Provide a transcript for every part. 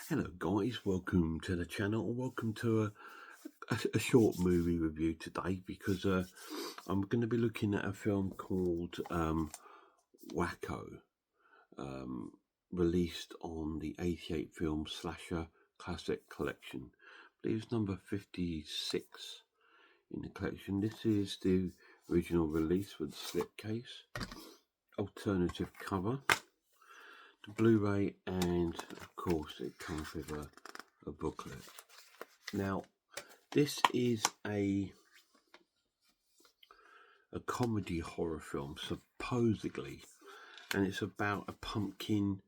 Hello guys, welcome to the channel, welcome to a short movie review today because I'm going to be looking at a film called Wacko, released on the 88 Film Slasher Classic Collection. I believe it's number 56 in the collection. This is the original release with the slipcase, alternative cover, the Blu-ray, and of course it comes with a booklet. Now, this is a comedy horror film, supposedly, and it's about a pumpkin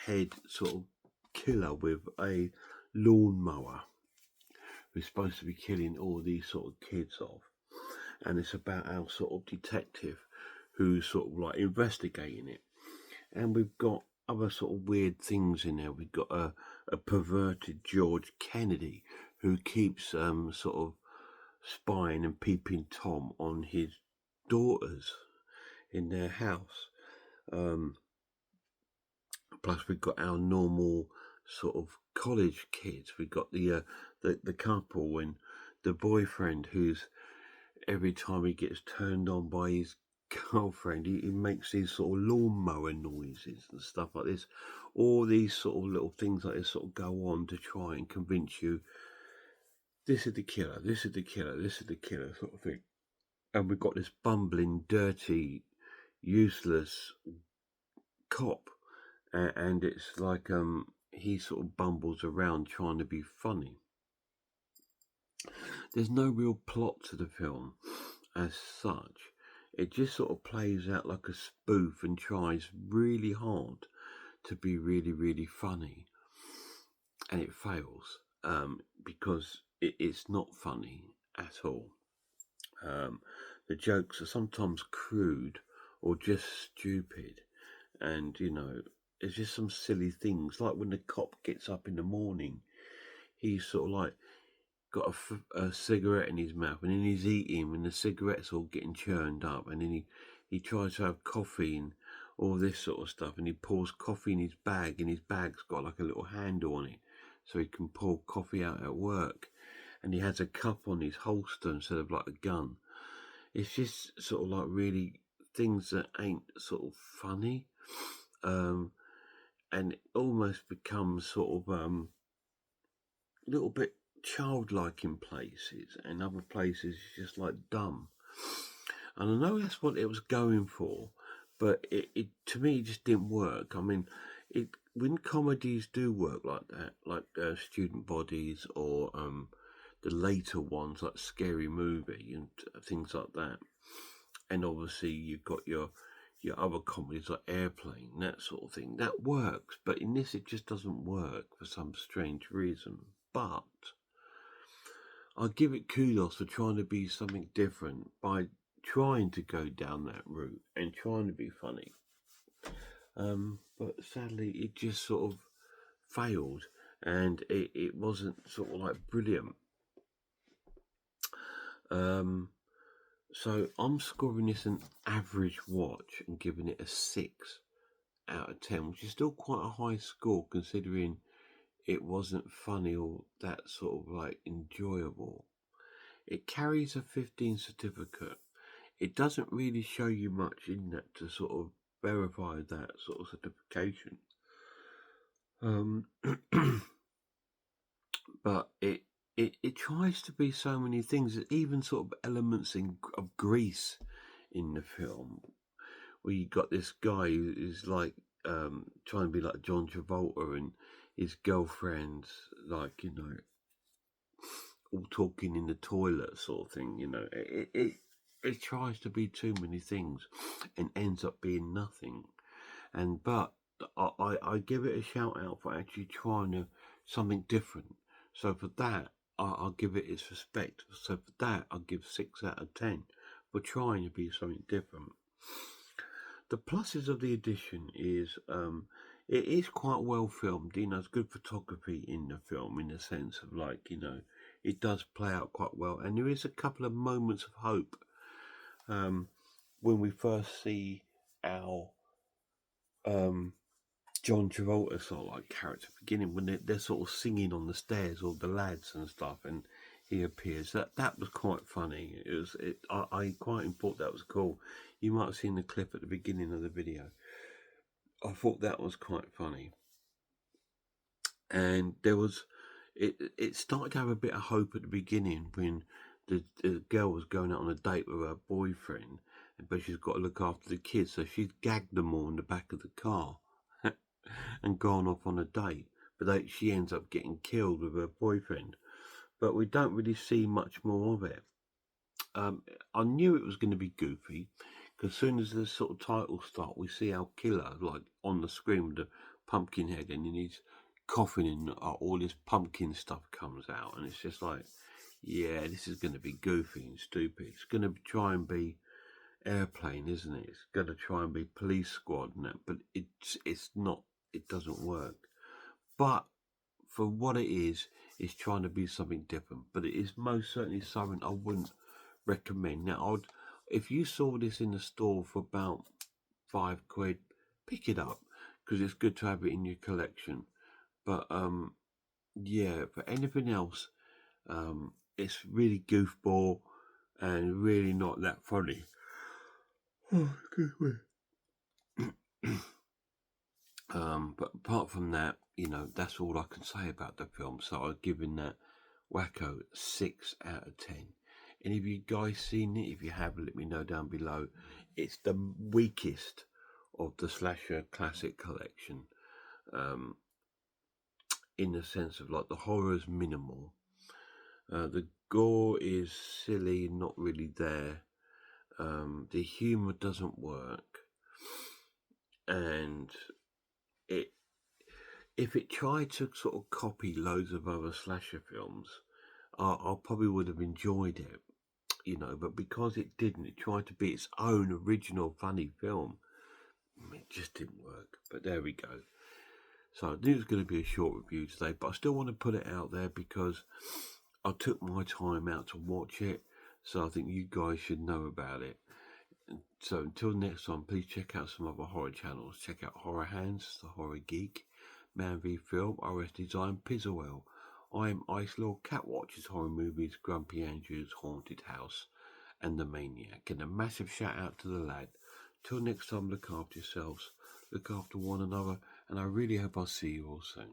head sort of killer with a lawnmower who's supposed to be killing all these sort of kids off. And it's about our sort of detective who's sort of like investigating it. And we've got other sort of weird things in there. We've got a perverted George Kennedy who keeps sort of spying and peeping Tom on his daughters in their house. Plus we've got our normal sort of college kids. We've got the couple and the boyfriend who's, every time he gets turned on by his girlfriend, he makes these sort of lawnmower noises and stuff like this. All these sort of little things like this sort of go on to try and convince you this is the killer, this is the killer, this is the killer sort of thing. And we've got this bumbling, dirty, useless cop, and it's like he sort of bumbles around trying to be funny. There's no real plot to the film as such. It just sort of plays out like a spoof and tries really hard to be really, really funny, and it fails because it's not funny at all. The jokes are sometimes crude or just stupid, and it's just some silly things, like when the cop gets up in the morning, he's sort of like got a cigarette in his mouth, and then he's eating and the cigarette's all getting churned up, and then he tries to have coffee and all this sort of stuff, and he pours coffee in his bag, and his bag's got like a little handle on it so he can pour coffee out at work, and he has a cup on his holster instead of like a gun. It's just sort of like really things that ain't sort of funny, and it almost becomes sort of a little bit childlike in places, and other places just like dumb. And I know that's what it was going for, but it to me just didn't work. I mean, when comedies do work like that, like Student Bodies or the later ones like Scary Movie and things like that, and obviously you've got your other comedies like Airplane, that sort of thing, that works. But in this, it just doesn't work for some strange reason. But I give it kudos for trying to be something different by trying to go down that route and trying to be funny. But sadly, it just sort of failed, and it wasn't sort of like brilliant. So I'm scoring this an average watch and giving it a 6 out of 10, which is still quite a high score considering it wasn't funny or that sort of like enjoyable. It carries a 15 certificate. It doesn't really show you much in that to sort of verify that sort of certification. But it tries to be so many things. There's even sort of elements of Grease in the film, where you got this guy who's like trying to be like John Travolta, and his girlfriend's like, all talking in the toilet sort of thing. It tries to be too many things and ends up being nothing. But I give it a shout out for actually trying something different. So for that, I'll give it its respect. So for that, I'll give 6 out of 10 for trying to be something different. The pluses of the edition is it is quite well filmed. It's good photography in the film, in the sense of like, it does play out quite well. And there is a couple of moments of hope when we first see our John Travolta sort of like character beginning when they're sort of singing on the stairs, all the lads and stuff, and he appears. That was quite funny. I quite thought that was cool. You might have seen the clip at the beginning of the video. I thought that was quite funny, and there was it started to have a bit of hope at the beginning when the girl was going out on a date with her boyfriend, but she's got to look after the kids, so she's gagged them all in the back of the car and gone off on a date. But she ends up getting killed with her boyfriend. But we don't really see much more of it. I knew it was going to be goofy because as soon as the sort of titles start, we see our killer like on the screen with the pumpkin head, and then he's coughing, and all this pumpkin stuff comes out, and it's just like, yeah, this is going to be goofy and stupid. It's going to try and be Airplane, isn't it? It's going to try and be Police Squad and that, but it's not. It doesn't work. But for what it is, it's trying to be something different. But it is most certainly something I wouldn't recommend. Now, if you saw this in the store for about £5, pick it up because it's good to have it in your collection. But yeah, for anything else, it's really goofball and really not that funny. Oh, excuse me. But apart from that, that's all I can say about the film. So I've given that Wacko 6 out of 10. And if you guys seen it, if you have, let me know down below. It's the weakest of the slasher classic collection, in the sense of like the horror's minimal, the gore is silly, not really there. The humor doesn't work, and if it tried to sort of copy loads of other slasher films, I probably would have enjoyed it, but because it didn't, it tried to be its own original funny film. It just didn't work, but there we go. So I knew it was going to be a short review today, but I still want to put it out there because I took my time out to watch it, so I think you guys should know about it. So until next time, please check out some other horror channels. Check out Horror Hands, The Horror Geek, Man v Film, RS Design, Pizzawell. I am Ice Lord, Cat Watches Horror Movies, Grumpy Andrew's Haunted House, and The Maniac. And a massive shout out to the lad. Till next time, look after yourselves, look after one another, and I really hope I'll see you all soon.